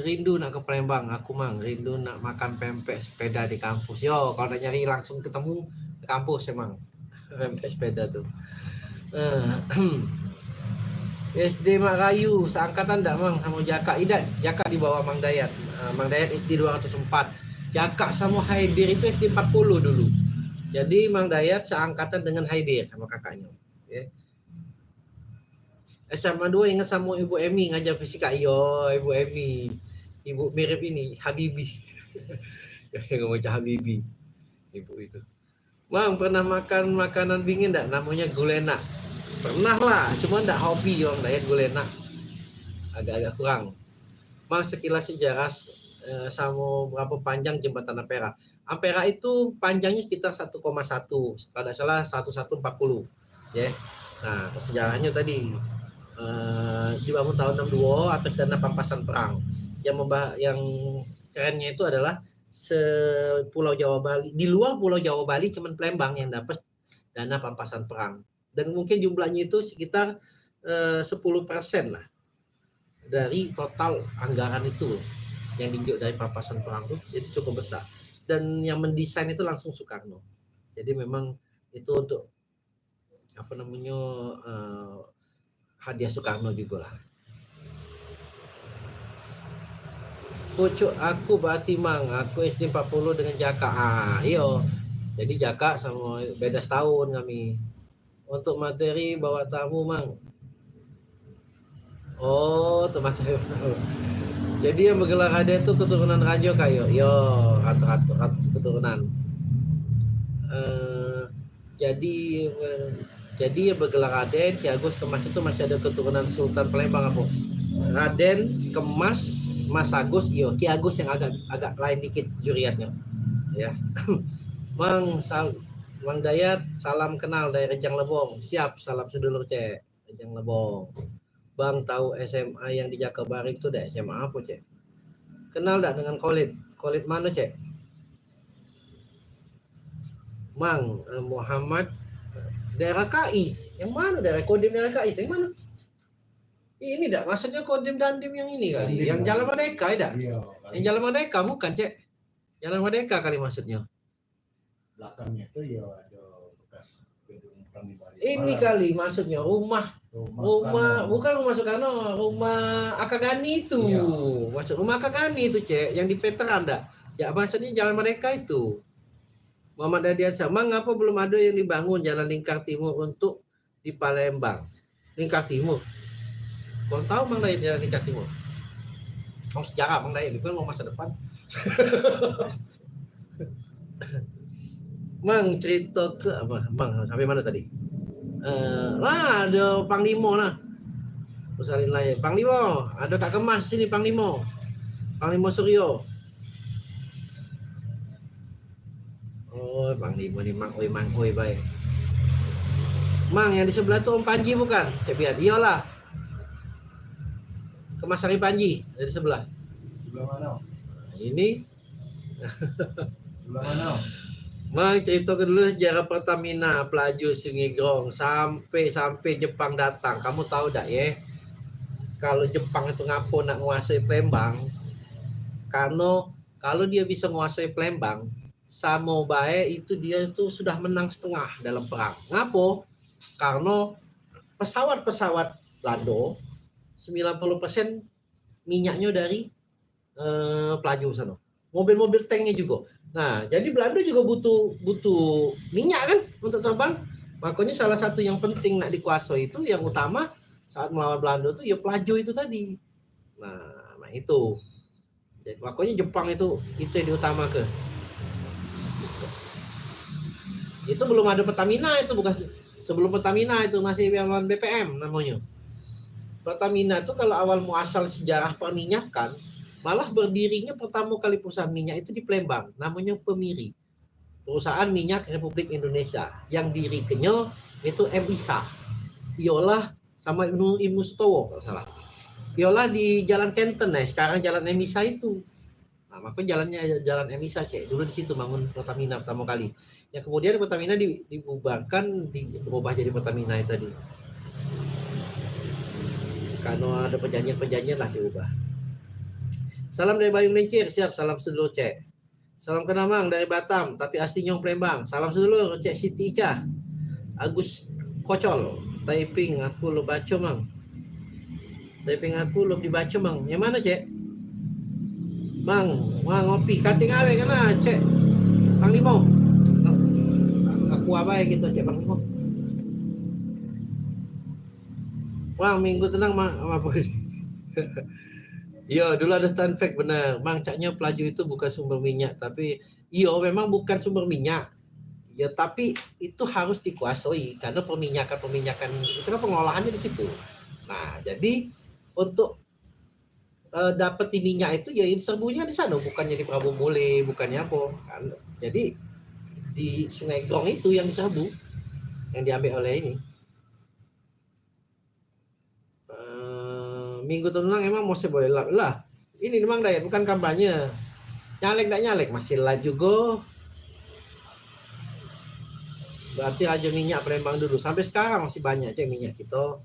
Rindu nak ke Palembang. Aku Mang, rindu nak makan pempek sepeda di kampus. Yo, kalau udah nyari langsung ketemu di kampus emang. Pempek sepeda tuh. SD Mak Rayu, seangkatan enggak Mang sama Jaka Idat? Jaka di bawah Mang Dayat. Mang Dayat SD 204. Jaka sama Haidir itu SD 40 dulu. Jadi Mang Dayat seangkatan dengan Haidir sama kakaknya. Ya. SMA 2 ingat sama Ibu Emi ngajar fisika. Iyo, Ibu Emi. Ibu mirip ini, Habibi. Yang macam Habibi. Ibu itu. Mang pernah makan makanan dingin enggak? Namanya gulena. Pernah lah, cuma enggak hobi Mang Dayat gulena. Agak-agak kurang. Mang sekilas sejarah sama berapa panjang jembatan Ampera. Ampera itu panjangnya sekitar 1,1. Kalau tidak salah 1140. Ya. Nah, sejarahnya tadi dibangun tahun 62 atas dana pampasan perang. Yang kerennya itu adalah Pulau Jawa Bali. Di luar Pulau Jawa Bali cuman Palembang yang dapat dana pampasan perang. Dan mungkin jumlahnya itu sekitar 10% lah dari total anggaran itu yang diinjak dari pampasan perang itu, jadi cukup besar. Dan yang mendesain itu langsung Soekarno. Jadi memang itu untuk apa namanya hadiah Soekarno juga lah. Pucuk aku berarti Mang, aku SD 40 dengan Jaka. Iyo. Jadi Jaka sama beda setahun kami. Untuk materi bawa tamu Mang. Oh, itu materi. Jadi yang bergelar Raden itu keturunan Rajo kayo. Yo, ratu keturunan. Jadi yang bergelar Raden, Ki Agus Kemas itu masih ada keturunan Sultan Palembang apa? Raden, Kemas, Mas Agus, yo, Ki Agus yang agak lain dikit juriatnya. Ya. Mang Dayat, salam kenal dari Rejang Lebong. Siap, salam sedulur Cek. Rejang Lebong. Bang tahu SMA yang di Jakabaring itu dah SMA apa Cek? Kenal tak dengan Khalid? Khalid mana Cek? Mang Muhammad daerah KI. Yang mana daerah Kodim daerah KI? Yang mana? Ini dah maksudnya Kodim Dandim yang ini kali. Dandim, yang Jalan Merdeka ya dah? Iya. Yang Jalan Merdeka bukan Cek? Jalan Merdeka kali maksudnya. Belakangnya itu ya ada bekas gedung Pramibari. Ini kali maksudnya rumah bukan rumah Soekarno, rumah Akagani itu. Iya. Maksud rumah Akagani itu Cek, yang di veteran dah. Ya maksudnya Jalan Merdeka itu. Muhammad Dadiansyah, Mang ngapa belum ada yang dibangun Jalan Lingkar Timur untuk di Palembang? Lingkar Timur. Kau tahu Mang Dayat Jalan Lingkar Timur? Oh, sejarah Mang Dayat itu kan mau masa depan. Mang cerita ke apa? Bang, sampai mana tadi? Ada Panglima lah. Usalin lain. Panglima, ada Kak Kemas sini Panglima. Panglima Suryo. Oh, Panglima ni Mang Oi baik. Mang yang di sebelah tu Om Panji bukan? Cek lihat. Iyalah. Kemas Hari Panji dari sebelah. Sebelah mana? Ini Sebelah mana? Mang ceritakan dulu sejarah Pertamina pelaju Sungai Grong sampai Jepang datang. Kamu tahu tak ya? Kalau Jepang itu ngapo nak menguasai Palembang? Karena kalau dia bisa menguasai Palembang, sama baik itu dia itu sudah menang setengah dalam perang. Ngapo? Karena pesawat-pesawat Belanda 90% minyaknya dari pelaju sana. Mobil-mobil tanknya juga. Nah, jadi Belanda juga butuh minyak kan untuk terbang. Makanya salah satu yang penting nak dikuasai itu yang utama saat melawan Belanda itu ya pelaju itu tadi. Nah itu. Jadi makanya Jepang itu yang diutamakan. Itu belum ada Pertamina itu bukan sebelum Pertamina itu masih zaman BPM namanya. Pertamina itu kalau awal muasal sejarah perminyakan malah berdirinya pertama kali perusahaan minyak itu di Palembang, namanya Pemiri. Perusahaan Minyak Republik Indonesia yang dirikennya itu MISA. Iolah sama Ibnu Sutowo kalau salah. Iolah di Jalan Kenten sekarang Jalan MISA itu. Nah, maka jalan Emisa Cek. Dulu di situ bangun Pertamina pertama kali. Yang kemudian Pertamina dibubarkan, berubah jadi Pertamina itu tadi. Karena ada perjanjian lah diubah. Salam dari Bayung Lincir, siap. Salam sedulur Cek. Salam Kenamang dari Batam, tapi aslinya Palembang. Salam sedulur Cek Siti Ica. Agus Kocol, typing aku lo baca mang. Typing aku lo dibaca mang. Yang mana Cek? Mang ngopi kating awe kana Cek. Bang Limo. Aku apa gitu Cek Bang Limo. Wah, minggu tenang mah apa ini? Iya, dulu ada stand fact benar. Mang caknya pelaju itu bukan sumber minyak, tapi iya memang bukan sumber minyak. Ya, tapi itu harus dikuasai karena peminyakan itu kan pengolahannya di situ. Nah, jadi untuk dapat minyak itu ya serbunya di sana, bukannya di Prabu Mule, bukannya apa. Kan? Jadi di Sungai Grong itu yang diserbu, yang diambil oleh ini. Minggu tenang emang masih boleh lah. Ini memang Dayat bukan kampanye. Nyalek masih live juga. Berarti Raja Minyak Palembang dulu. Sampai sekarang masih banyak Cek minyak kita.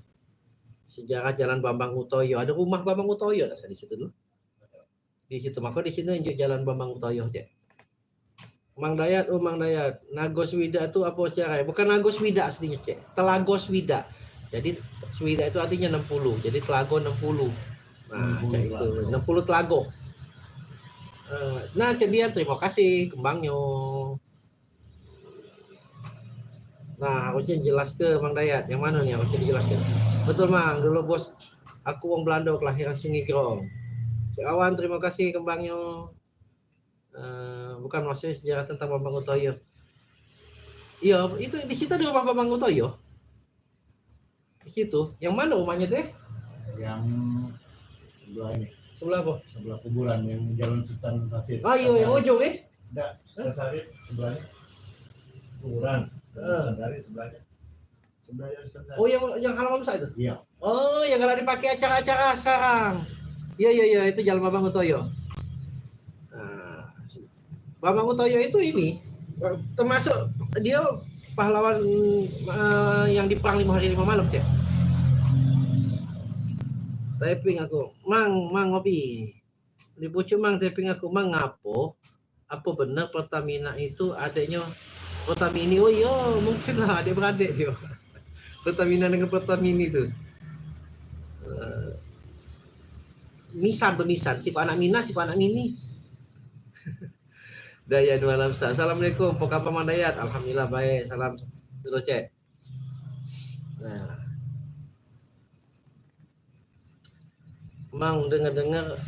Sejarah Jalan Bambang Utoyo. Ada rumah Bambang Utoyo di situ dulu. Di situ maka di sini unjuk Jalan Bambang Utoyo Cek. Mang Dayat. Nagos Wida itu apa caranya? Bukan Nagos Wida aslinya Cek. Telagos Wida. Jadi Swida itu artinya 60. Jadi telago 60. Nah, Cek itu 60 telago. Nah, Cek dia terima kasih kembangnya. Nah, harusnya jelas ke Mang Dayat. Yang mana nih harusnya dijelaskan? Betul Mang, dulu bos aku orang Belanda kelahiran Sungai Grong. Cek Awan terima kasih kembangnya. Bukan maksudnya sejarah tentang Bambang Utoyo. Iya, itu di situ ada rumah Bambang Utoyo. Di situ. Yang mana rumahnya teh? Yang sebelah ini. Sebelah apa? Sebelah kuburan yang Jalan Sultan Sasid. Ah iya, yang ujung Enggak, Sultan Sasid sebelahnya. Kuburan. Dari sebelahnya. Sebelahnya Sultan Sasid. Oh, yang halaman besar itu? Iya. Oh, yang kalau dipakai acara-acara sekarang. Iya, itu Jalan Bambang Utoyo. Nah, Bambang Utoyo itu ini termasuk dia pahlawan yang di perang 5 hari 5 malam Cek. Typing aku, Mang ngopi. Dipucuk Mang typing aku, Mang ngapo? Apa benar Pertamina itu adanya Pertamini? Oh iya, mungkin lah adik-beradik dia. Pertamina dengan Pertamini itu. Bemisan, si anak Mina, si anak Mini. Dayat malam sah. Assalamualaikum, apa kabar Mang Dayat? Alhamdulillah baik. Salam dulu Cek. Nah, Mang dengar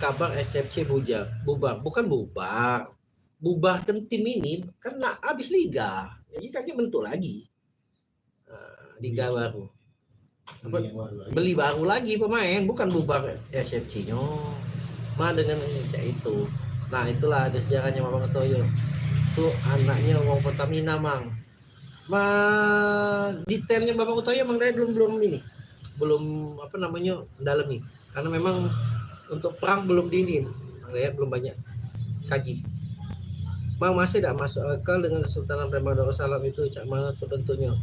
kabar SFC bubar. Bukan bubar. Bubarkan tim ini kan habis liga. Jadi kaki bentuk lagi. Liga baru. Beli baru lagi pemain, bukan bubar SFC-nya. Mah dengan itu. Nah, itulah ada sejarahnya Bambang Utoyo. Itu anaknya orang Pertamina, Mang. Detailnya Bambang Utoyo Mang Dayat belum ini. Belum mendalami. Karena memang untuk perang belum diinin. Mang Dayat belum banyak kaji. Mang masih tidak masuk akal dengan Kesultanan Palembang Darussalam itu cak mana terbentuknya?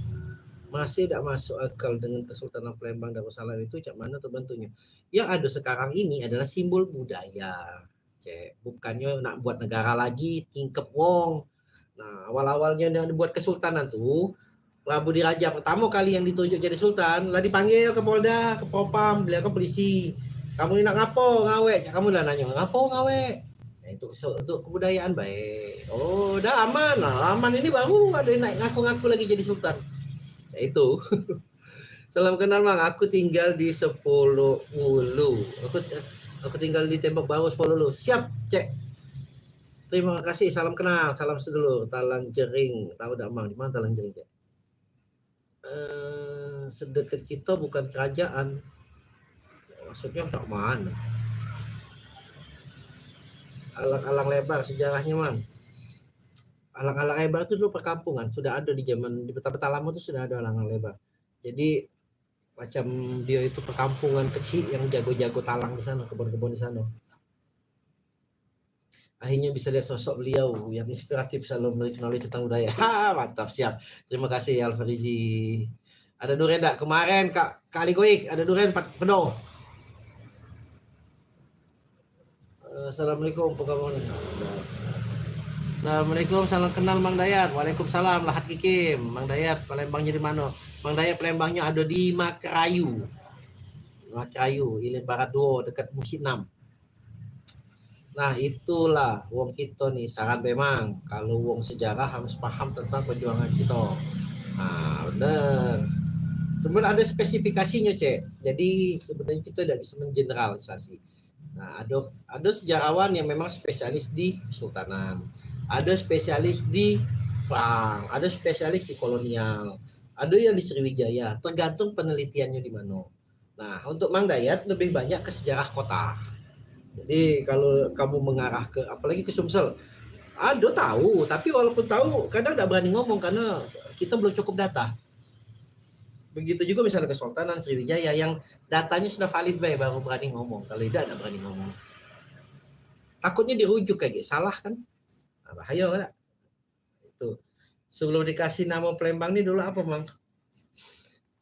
Masih tidak masuk akal dengan Kesultanan Palembang Darussalam itu cak mana terbentuknya? Yang ada sekarang ini adalah simbol budaya. Cek, bukannya nak buat negara lagi tingkep wong. Nah, awal-awalnya yang dibuat kesultanan tuh Prabu Diraja pertama kali yang ditunjuk jadi sultan lah dipanggil ke Polda, ke Propam, beliau ke polisi. Kamu ini nak ngapo ngawe? Kamu udah nanya ngapo ngawe? Nah, itu untuk kebudayaan baik. Oh, udah aman ini baru ada naik ngaku-ngaku lagi jadi sultan. Nah, itu. Salam kenal Mang, aku tinggal di 10 Ulu. Aku tinggal di Tembok Baru 10 Ulu. Siap, Cek. Terima kasih, salam kenal, salam sedulur. Talang Jering, tahu tak Mang? Di mana Talang Jering, Cek? Sedekat kita bukan kerajaan. Maksudnya tak mana? Alang-alang lebar sejarahnya Mang. Alang-alang lebar itu dulu perkampungan, sudah ada di zaman di peta-peta lama itu sudah ada alang-alang lebar. Jadi macam dia itu perkampungan kecil yang jago-jago talang di sana, kebun-kebun di sana. akhirnya bisa lihat sosok beliau yang inspiratif selalu mengenali tentang budaya. Mantap, siap. Terima kasih Alfarizi. Ada duren enggak? Kemarin Kak Ali Goik ada duren penuh. Assalamualaikum, apa kabar? Assalamualaikum, salam kenal Mang Dayat. Waalaikumsalam, Lahat Kikim. Mang Dayat, Palembangnya di mana? Mang Dayat Palembangnya ada di Makrayu. Makrayu, Ilir Barat 2, dekat Musi 6. Nah itulah wong kita nih, saran memang kalau wong sejarah harus paham tentang perjuangan kita. Nah benar. Kemudian ada spesifikasinya cek. Jadi sebenarnya kita tidak bisa mengeneralisasi. Nah ada sejarawan yang memang spesialis di kesultanan, ada spesialis di perang, ada spesialis di kolonial, ada yang di Sriwijaya. Tergantung penelitiannya di mana. Nah untuk Mang Dayat lebih banyak ke sejarah kota. Jadi kalau kamu mengarah ke apalagi ke Sumsel, ada tahu, tapi walaupun tahu kadang tidak berani ngomong karena kita belum cukup data. Begitu juga misalnya Kesultanan Sriwijaya yang datanya sudah valid baru berani ngomong. Kalau tidak berani ngomong. Takutnya dirujuk kayak gitu, salah kan? Nah, bahaya kan? Itu. Sebelum dikasih nama Palembang ini dulu apa, Mang?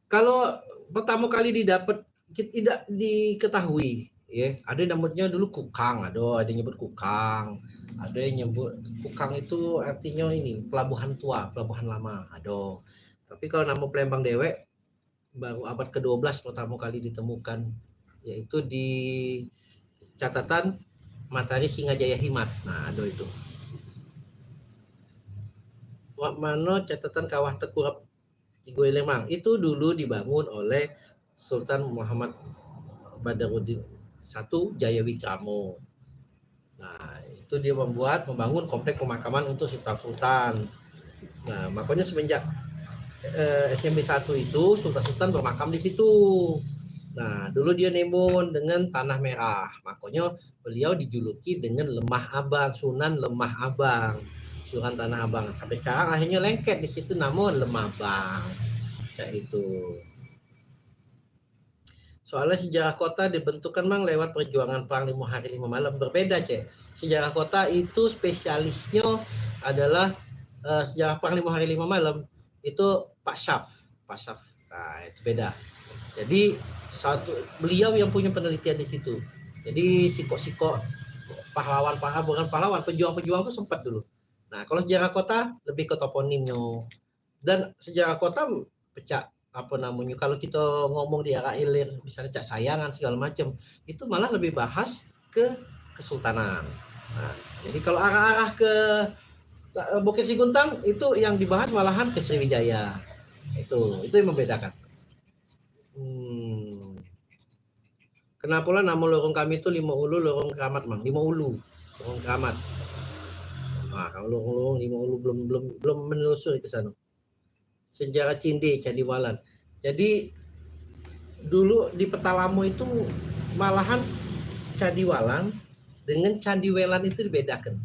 Kalau pertama kali didapat tidak diketahui, ya. Ada yang namanya dulu Kukang, ada yang nyebut Kukang. Ada yang nyebut Kukang itu artinya ini pelabuhan tua, pelabuhan lama, ada. Tapi kalau nama Palembang Dewek baru abad ke-12 pertama kali ditemukan, yaitu di catatan Matahari Singajaya Himat. Nah, ada itu. Mana catatan Kawah Tekurap Tigoy Lemang itu dulu dibangun oleh Sultan Muhammad Badaruddin I Jayawikramo. Nah, itu dia membangun komplek pemakaman untuk sultan-sultan. Nah, makanya semenjak SMB 1 itu sultan-sultan bermakam di situ. Nah, dulu dia nembon dengan tanah merah. Makanya beliau dijuluki dengan Lemah Abang, Sunan Lemah Abang. Sunan Tanah Abang. Sampai sekarang akhirnya lengket di situ namun Lemah Abang. Kayak itu. Soalnya sejarah kota dibentukkan Mang lewat perjuangan perang 5 hari 5 malam. Berbeda, Cek. Sejarah kota itu spesialisnya adalah sejarah perang 5 hari 5 malam itu Pak Syaf. Nah, itu beda. Jadi beliau yang punya penelitian di situ. Jadi siko-siko pahlawan, bukan pahlawan, pejuang-pejuang itu sempat dulu. Nah, kalau sejarah kota lebih ke toponimnya. Dan sejarah kota pecah apa namanya, kalau kita ngomong di arah ilir misalnya Cak Sayangan segala macam, itu malah lebih bahas ke kesultanan. Nah, jadi kalau arah-arah ke Bukit Siguntang itu yang dibahas malahan ke Sriwijaya. Itu yang membedakan. Kenapa lah nama lorong kami itu 5 ulu lorong keramat, Mang? 5 ulu lorong keramat. Nah, kalau lorong 5 ulu belum menelusuri ke sana. Sejarah Cinde, Cadiwalan. Jadi dulu di Petalamo itu malahan Cadiwalan dengan Candiwelan itu dibedakan.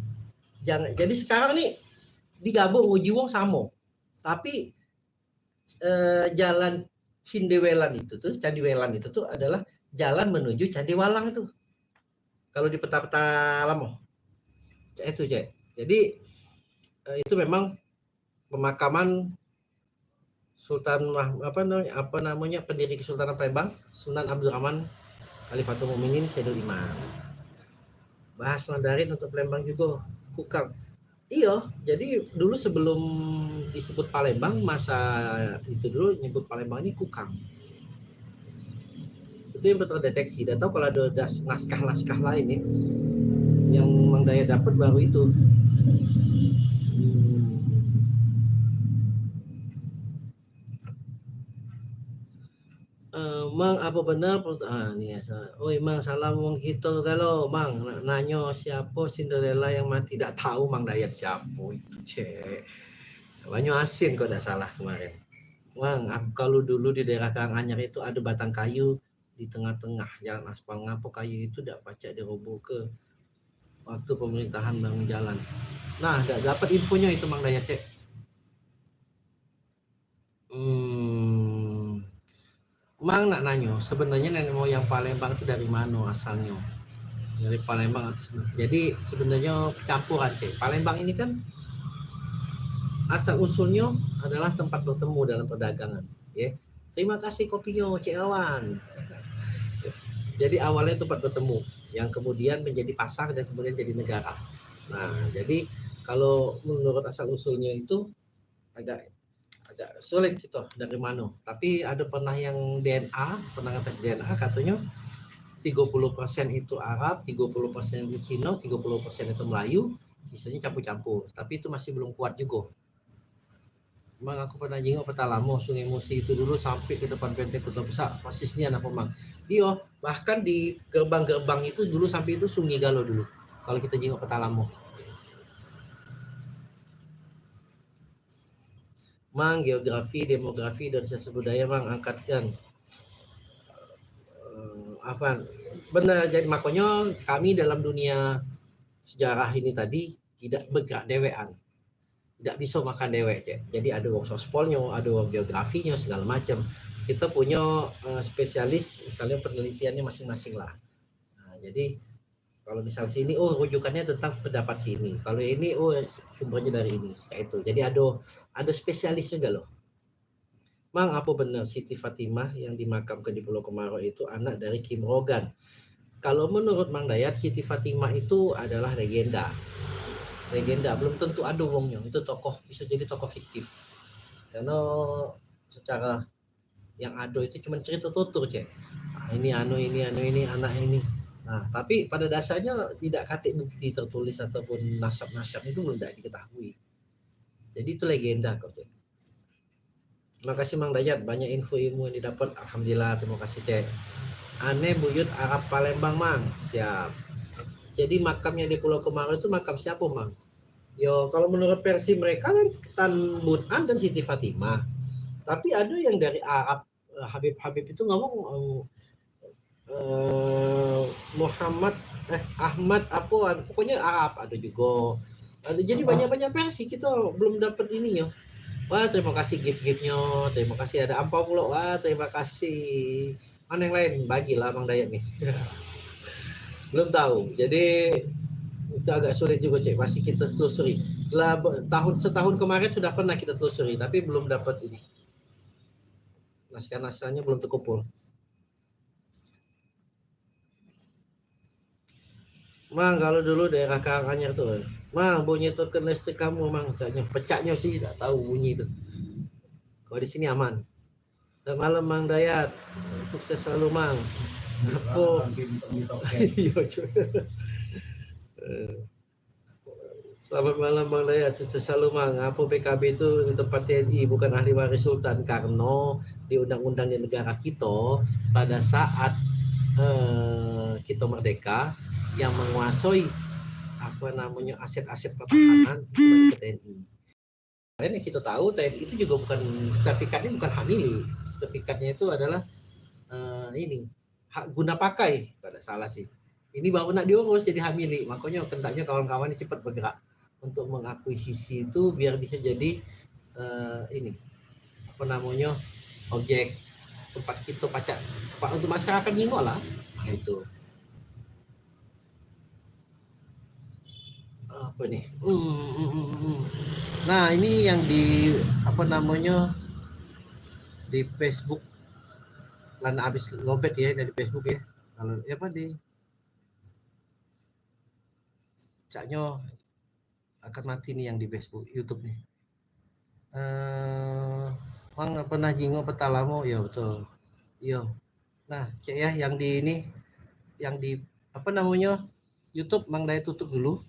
Jadi sekarang nih digabung Ujiwong sama. Tapi jalan Cindewelan itu tuh, Candiwelan itu tuh adalah jalan menuju Candiwalang itu. Kalau di peta-peta lama. Itu, Cek. Jadi itu memang pemakaman Sultan apa namanya pendiri Kesultanan Palembang, Sunan Abdurrahman Khalifatul Mukminin Sayyidul Imam. Bahas Mandarin untuk Palembang juga Kukang. Iya, jadi dulu sebelum disebut Palembang, masa itu dulu nyebut Palembang ini Kukang. Itu yang terdeteksi. Dan tahu kalau ada naskah-naskah lain ya, yang Mang Dayat dapat baru itu. Mang apa benar nih ya. Oh Mang salam wong kita kalau Mang nanyo siapa Cinderella yang mati tidak tahu Mang Dayat siapa itu cek. Banyak asin kok tidak salah kemarin. Mang kalau dulu di daerah Karanganyar itu ada batang kayu di tengah-tengah jalan aspal, ngapa kayu itu tidak pacak diroboh ke waktu pemerintahan bangun jalan. Nah dapat infonya itu Mang Dayat cek. Mang nak nanyo sebenarnya nenek moyang Palembang itu dari mana asalnya? Dari Palembang atas. Jadi sebenarnya campuran cek. Palembang ini kan asal usulnya adalah tempat bertemu dalam perdagangan. Ya. Terima kasih kopinya Cik Awan. Jadi awalnya tempat bertemu, yang kemudian menjadi pasar dan kemudian jadi negara. Nah, jadi kalau menurut asal usulnya itu agak agak sulit gitu dari mana. Tapi ada pernah yang DNA, pernah ngetes DNA katanya 30% itu Arab, 30% itu Cina, 30% itu Melayu, sisanya campur-campur. Tapi itu masih belum kuat juga. Emang aku pernah jenguk Peta Lamo, Sungai Musi itu dulu sampai ke depan Benteng Kota Besar, persisnya apa mang. Iya, bahkan di gerbang-gerbang itu dulu sampai itu Sungai Galo dulu. Kalau kita jenguk Peta Lamo. Mang, geografi, demografi, dan sosial budaya mang angkatkan. Apa benar, jadi makanya kami dalam dunia sejarah ini tadi tidak bergerak dewean, tidak bisa makan dewek cek. Jadi ada wong sospolnya, ada wong geografinya, segala macam. Kita punya spesialis, misalnya penelitiannya masing-masing lah. Nah, jadi kalau misal sini, oh rujukannya tentang pendapat sini. Kalau ini, oh sumbernya dari ini, kayak itu. Jadi ada spesialis juga loh. Mang, apa benar Siti Fatimah yang dimakamkan di Pulau Kemarau itu anak dari Kim Rogan? Kalau menurut Mang Dayat, Siti Fatimah itu adalah legenda. Legenda, belum tentu ada wongnya. Itu tokoh, bisa jadi tokoh fiktif. Karena secara yang ada itu cuma cerita tutur, cek. Nah, ini anak ini. Nah, tapi pada dasarnya tidak katik bukti tertulis ataupun nasab-nasab itu belum diketahui. Jadi itu legenda kok, cek. Terima kasih Mang Dayat, banyak info ilmu yang didapat. Alhamdulillah, terima kasih cek. Aneh buyut Arab Palembang Mang, siap. Jadi makamnya di Pulau Kemarau itu makam siapa Mang? Yo, kalau menurut versi mereka kan Tan Bun An dan Siti Fatimah. Tapi ada yang dari Arab, Habib itu ngomong Muhammad Ahmad apa, pokoknya Arab ada juga. Jadi banyak versi, kita belum dapat ini ya. Wah, terima kasih gift-giftnya, terima kasih ada ampau pula. Wah, terima kasih. Mana yang lain? Bagilah Mang Dayat nih. Belum tahu. Jadi itu agak sulit juga cek, masih kita telusuri. Setahun kemarin sudah pernah kita telusuri, tapi belum dapat ini. Naskah-naskahnya belum terkumpul. Mang, kalau dulu daerah Karanganyar tuh, Mang, bunyi token listrik kamu, Mang, pecahnya sih, tak tahu bunyi itu. Kalau di sini aman. Selamat malam Mang Dayat, sukses selalu Mang. Apa? Selamat malam Bang Dayat, sukses selalu Mang. Apa PKB itu di tempat TNI bukan ahli waris Sultan, karena di undang-undang di negara kita pada saat kita merdeka yang menguasai aset-aset pertahanan itu ke TNI. Ini kita tahu TNI itu juga bukan, sertifikatnya bukan hamili, sertifikatnya itu adalah ini hak guna pakai, pada salah sih. Ini baru nak diurus jadi hamili, makanya hendaknya kawan-kawan ini cepat bergerak untuk mengakuisisi itu biar bisa jadi objek tempat kita pacak untuk masyarakat nyingok lah. Nah, itu apa nih? Nah, ini yang di di Facebook lan habis lobet ya dari Facebook ya. Kalau di caknya akan mati nih yang di Facebook, YouTube nih. Mang pernah jinggo Peta Lamo? Ya betul. Iya. Nah, cek ya yang di ini, yang di YouTube Mang Dayat tutup dulu.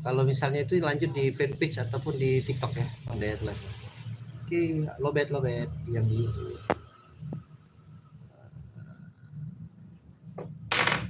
Kalau misalnya itu lanjut di fanpage ataupun di TikTok ya, Mang Dayat Live. Oke, lobet yang di YouTube.